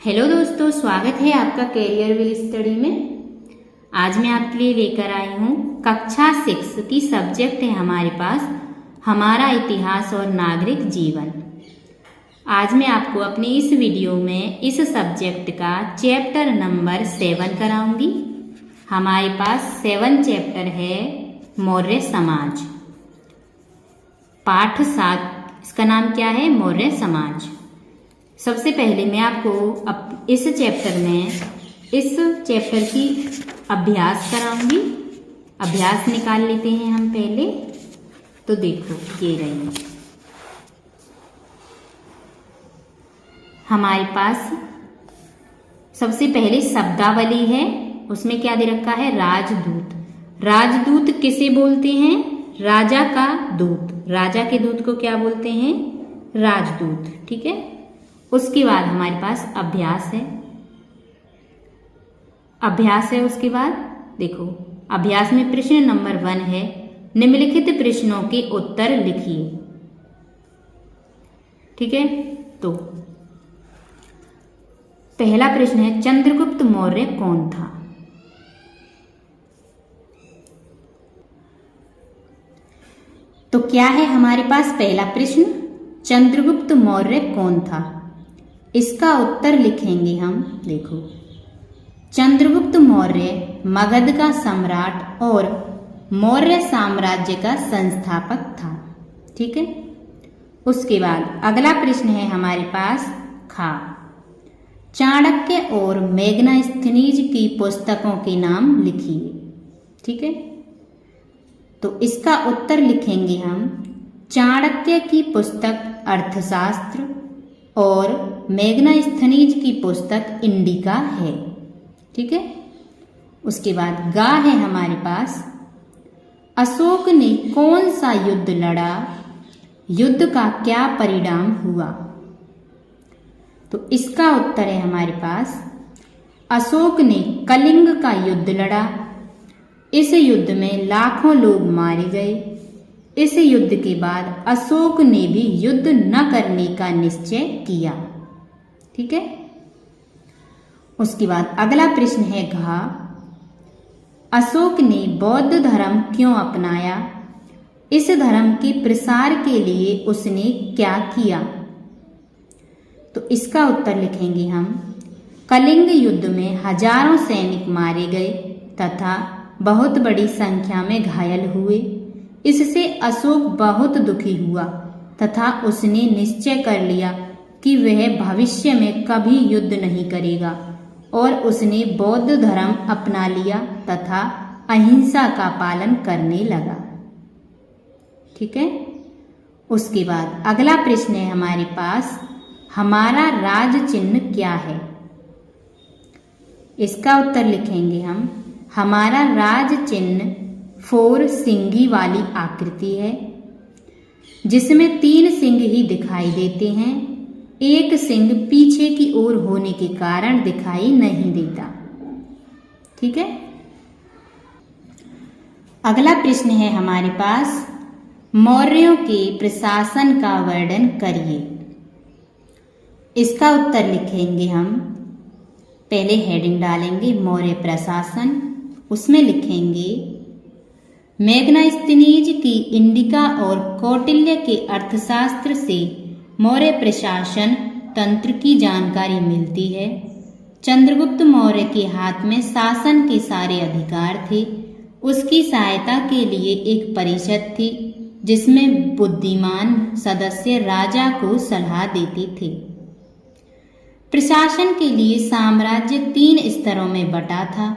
Hello दोस्तों, स्वागत है आपका कैरियर विल स्टडी में। आज मैं आपके लिए लेकर आई हूँ कक्षा 6 की सब्जेक्ट है हमारे पास हमारा इतिहास और नागरिक जीवन। आज मैं आपको अपनी इस वीडियो में इस सब्जेक्ट का चैप्टर नंबर 7 कराऊंगी। हमारे पास 7 चैप्टर है मौर्य समाज। पाठ 7 इसका नाम क्या है? मौर्य समाज। सबसे पहले मैं आपको इस चैप्टर की अभ्यास कराऊंगी। अभ्यास निकाल लेते हैं हम पहले। तो देखो ये रही हमारे पास सबसे पहले शब्दावली है। उसमें क्या दे रखा है? राजदूत। राजदूत किसे बोलते हैं? राजा का दूत। राजा के दूत को क्या बोलते हैं? राजदूत। ठीक है। उसके बाद हमारे पास अभ्यास है। उसके बाद देखो अभ्यास में प्रश्न नंबर 1 है, निम्नलिखित प्रश्नों के उत्तर लिखिए। ठीक है। तो पहला प्रश्न है, चंद्रगुप्त मौर्य कौन था? तो क्या है हमारे पास पहला प्रश्न? चंद्रगुप्त मौर्य कौन था? इसका उत्तर लिखेंगे हम। देखो, चंद्रगुप्त मौर्य मगध का सम्राट और मौर्य साम्राज्य का संस्थापक था। ठीक है। उसके बाद अगला प्रश्न है हमारे पास खा, चाणक्य और मेगनास्थनीज की पुस्तकों के नाम लिखिए। ठीक है। तो इसका उत्तर लिखेंगे हम। चाणक्य की पुस्तक अर्थशास्त्र और मेगनास्थनीज की पुस्तक इंडिका है। ठीक है। उसके बाद गा है हमारे पास, अशोक ने कौन सा युद्ध लड़ा? युद्ध का क्या परिणाम हुआ? तो इसका उत्तर है हमारे पास, अशोक ने कलिंग का युद्ध लड़ा। इस युद्ध में लाखों लोग मारे गए। इस युद्ध के बाद अशोक ने भी युद्ध न करने का निश्चय किया। ठीक है। उसके बाद अगला प्रश्न है घा, अशोक ने बौद्ध धर्म क्यों अपनाया? इस धर्म के प्रसार के लिए उसने क्या किया? तो इसका उत्तर लिखेंगे हम। कलिंग युद्ध में हजारों सैनिक मारे गए तथा बहुत बड़ी संख्या में घायल हुए। इससे अशोक बहुत दुखी हुआ तथा उसने निश्चय कर लिया कि वह भविष्य में कभी युद्ध नहीं करेगा और उसने बौद्ध धर्म अपना लिया तथा अहिंसा का पालन करने लगा। ठीक है। उसके बाद अगला प्रश्न है हमारे पास, हमारा राज चिन्ह क्या है? इसका उत्तर लिखेंगे हम। हमारा राज चिन्ह 4 सिंगी वाली आकृति है, जिसमें 3 सिंग ही दिखाई देते हैं। एक सिंग पीछे की ओर होने के कारण दिखाई नहीं देता। ठीक है। अगला प्रश्न है हमारे पास, मौर्यों के प्रशासन का वर्णन करिए। इसका उत्तर लिखेंगे हम। पहले हेडिंग डालेंगे मौर्य प्रशासन। उसमें लिखेंगे मेगनास्थनीज की इंडिका और कौटिल्य के अर्थशास्त्र से मौर्य प्रशासन तंत्र की जानकारी मिलती है। चंद्रगुप्त मौर्य के हाथ में शासन के सारे अधिकार थे। उसकी सहायता के लिए एक परिषद थी, जिसमें बुद्धिमान सदस्य राजा को सलाह देते थे। प्रशासन के लिए साम्राज्य 3 स्तरों में बटा था,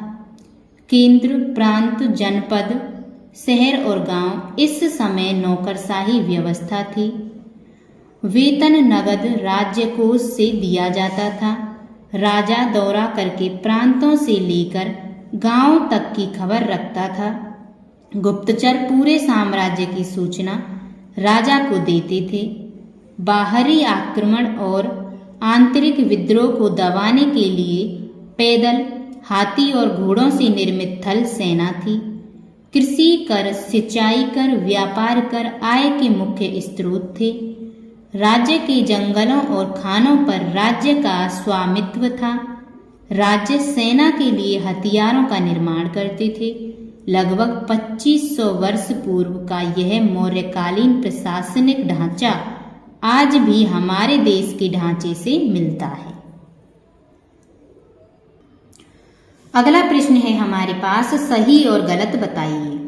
केंद्र, प्रांत, जनपद, शहर और गांव। इस समय नौकरशाही व्यवस्था थी। वेतन नगद राज्य कोष से दिया जाता था। राजा दौरा करके प्रांतों से लेकर गांव तक की खबर रखता था। गुप्तचर पूरे साम्राज्य की सूचना राजा को देते थे। बाहरी आक्रमण और आंतरिक विद्रोह को दबाने के लिए पैदल, हाथी और घोड़ों से निर्मित थल सेना थी। कृषि कर, सिंचाई कर, व्यापार कर आय के मुख्य स्रोत थे। राज्य के जंगलों और खानों पर राज्य का स्वामित्व था। राज्य सेना के लिए हथियारों का निर्माण करते थे। लगभग 2500 वर्ष पूर्व का यह मौर्यकालीन प्रशासनिक ढांचा आज भी हमारे देश के ढांचे से मिलता है। अगला प्रश्न है हमारे पास, सही और गलत बताइए।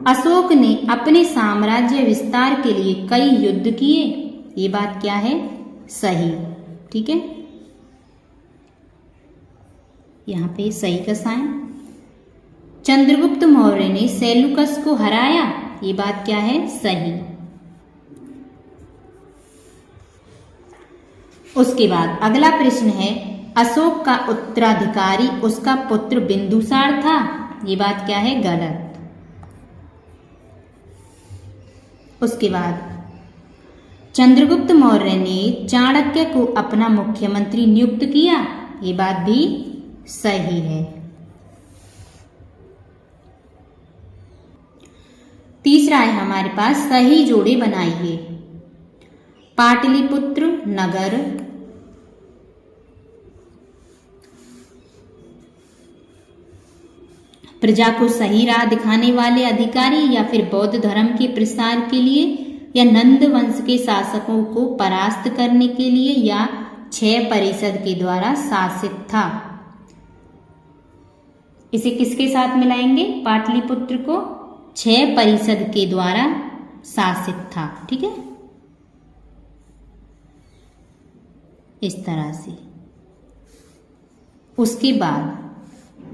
अशोक ने अपने साम्राज्य विस्तार के लिए कई युद्ध किए, ये बात क्या है? सही। ठीक है, यहां पे सही का साइन। चंद्रगुप्त मौर्य ने सेल्यूकस को हराया, ये बात क्या है? सही। उसके बाद अगला प्रश्न है, अशोक का उत्तराधिकारी उसका पुत्र बिंदुसार था, ये बात क्या है? गलत। उसके बाद चंद्रगुप्त मौर्य ने चाणक्य को अपना मुख्यमंत्री नियुक्त किया, ये बात भी सही है। तीसरा है हमारे पास, सही जोड़े बनाइए। पाटलिपुत्र नगर प्रजा को सही राह दिखाने वाले अधिकारी, या फिर बौद्ध धर्म के प्रसार के लिए, या नंद वंश के शासकों को परास्त करने के लिए, या 6 परिषद के द्वारा शासित था। इसे किसके साथ मिलाएंगे? पाटलिपुत्र को 6 परिषद के द्वारा शासित था। ठीक है, इस तरह से। उसके बाद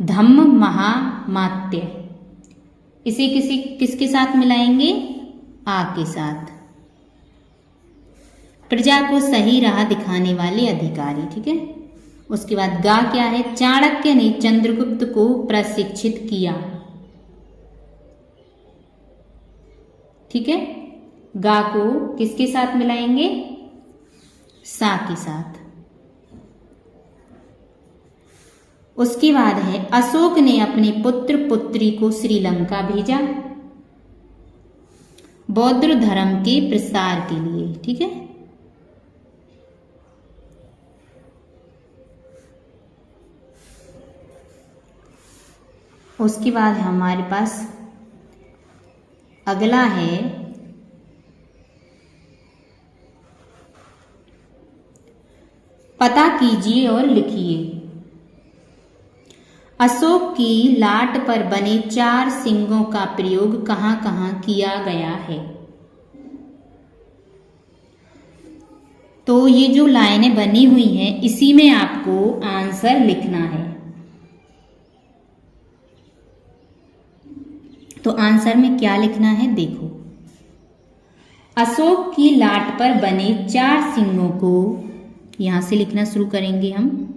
धम्म महामात्य, इसे किसके साथ मिलाएंगे? आ के साथ। प्रजा को सही राह दिखाने वाले अधिकारी। ठीक है, उसके बाद गा क्या है? चाणक्य ने चंद्रगुप्त को प्रशिक्षित किया। ठीक है, गा को किसके साथ मिलाएंगे? सा के साथ। उसके बाद है, अशोक ने अपने पुत्र पुत्री को श्रीलंका भेजा बौद्ध धर्म के प्रसार के लिए। ठीक है, उसके बाद हमारे पास अगला है, पता कीजिए और लिखिए। अशोक की लाट पर बने 4 सिंगों का प्रयोग कहां कहां किया गया है? तो ये जो लाइनें बनी हुई हैं, इसी में आपको आंसर लिखना है। तो आंसर में क्या लिखना है? देखो, अशोक की लाट पर बने 4 सिंगों को, यहां से लिखना शुरू करेंगे हम।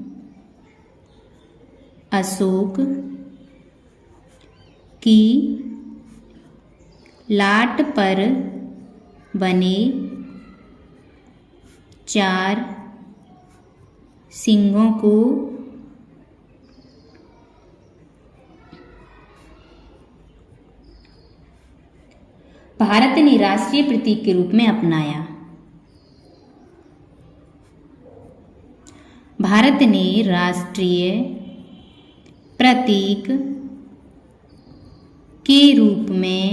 अशोक की लाट पर बने 4 सिंगों को भारत ने राष्ट्रीय प्रतीक के रूप में अपनाया। भारत ने राष्ट्रीय प्रतीक के रूप में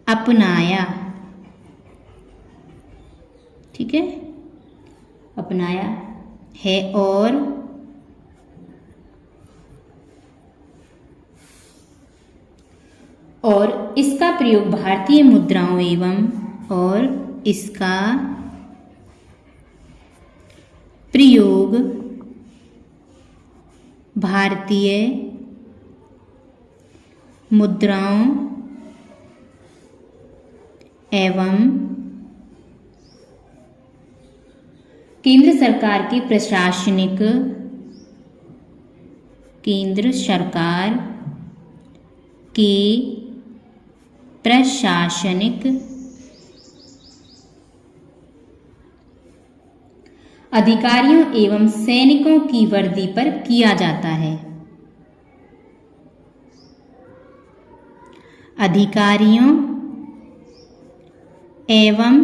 अपनाया। ठीक है, अपनाया है। और इसका प्रयोग भारतीय मुद्राओं इसका प्रयोग भारतीय मुद्राओं एवं केंद्र सरकार के प्रशासनिक अधिकारियों एवं सैनिकों की वर्दी पर किया जाता है। अधिकारियों एवं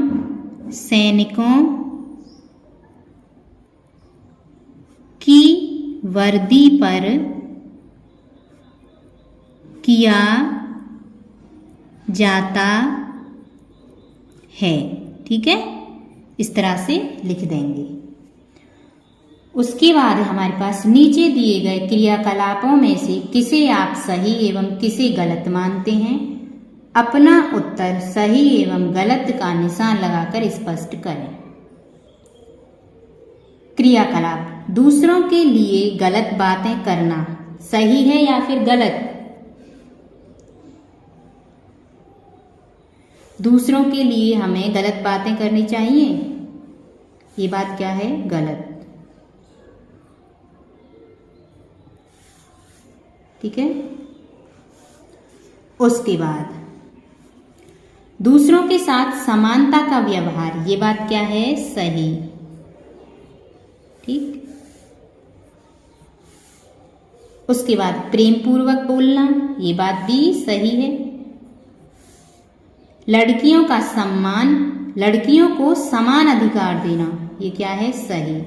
सैनिकों की वर्दी पर किया जाता है। ठीक है, इस तरह से लिख देंगे। उसके बाद हमारे पास नीचे दिए गए क्रियाकलापों में से किसे आप सही एवं किसे गलत मानते हैं? अपना उत्तर सही एवं गलत का निशान लगाकर स्पष्ट करें। क्रियाकलाप, दूसरों के लिए गलत बातें करना सही है या फिर गलत? दूसरों के लिए हमें गलत बातें करनी चाहिए, ये बात क्या है? गलत। ठीक है, उसके बाद दूसरों के साथ समानता का व्यवहार, ये बात क्या है? सही। ठीक, उसके बाद प्रेम पूर्वक बोलना, ये बात भी सही है। लड़कियों का सम्मान, लड़कियों को समान अधिकार देना, ये क्या है? सही।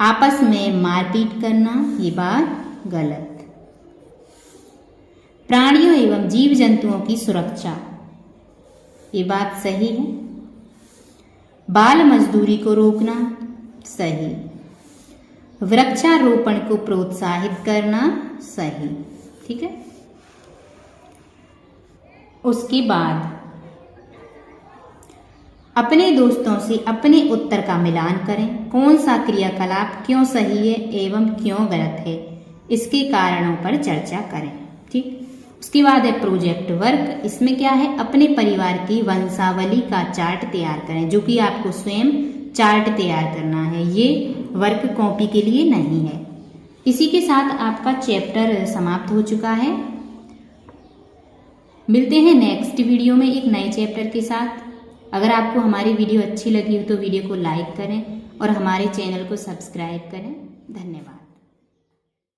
आपस में मारपीट करना, ये बात गलत। प्राणियों एवं जीव जंतुओं की सुरक्षा, ये बात सही है। बाल मजदूरी को रोकना, सही। वृक्षारोपण को प्रोत्साहित करना, सही। ठीक है, उसके बाद अपने दोस्तों से अपने उत्तर का मिलान करें। कौन सा क्रियाकलाप क्यों सही है एवं क्यों गलत है, इसके कारणों पर चर्चा करें। ठीक, उसके बाद है प्रोजेक्ट वर्क। इसमें क्या है? अपने परिवार की वंशावली का चार्ट तैयार करें, जो कि आपको स्वयं चार्ट तैयार करना है, ये वर्क कॉपी के लिए नहीं है। इसी के साथ आपका चैप्टर समाप्त हो चुका है। मिलते हैं नेक्स्ट वीडियो में एक नए चैप्टर के साथ। अगर आपको हमारी वीडियो अच्छी लगी हो तो वीडियो को लाइक करें और हमारे चैनल को सब्सक्राइब करें। धन्यवाद।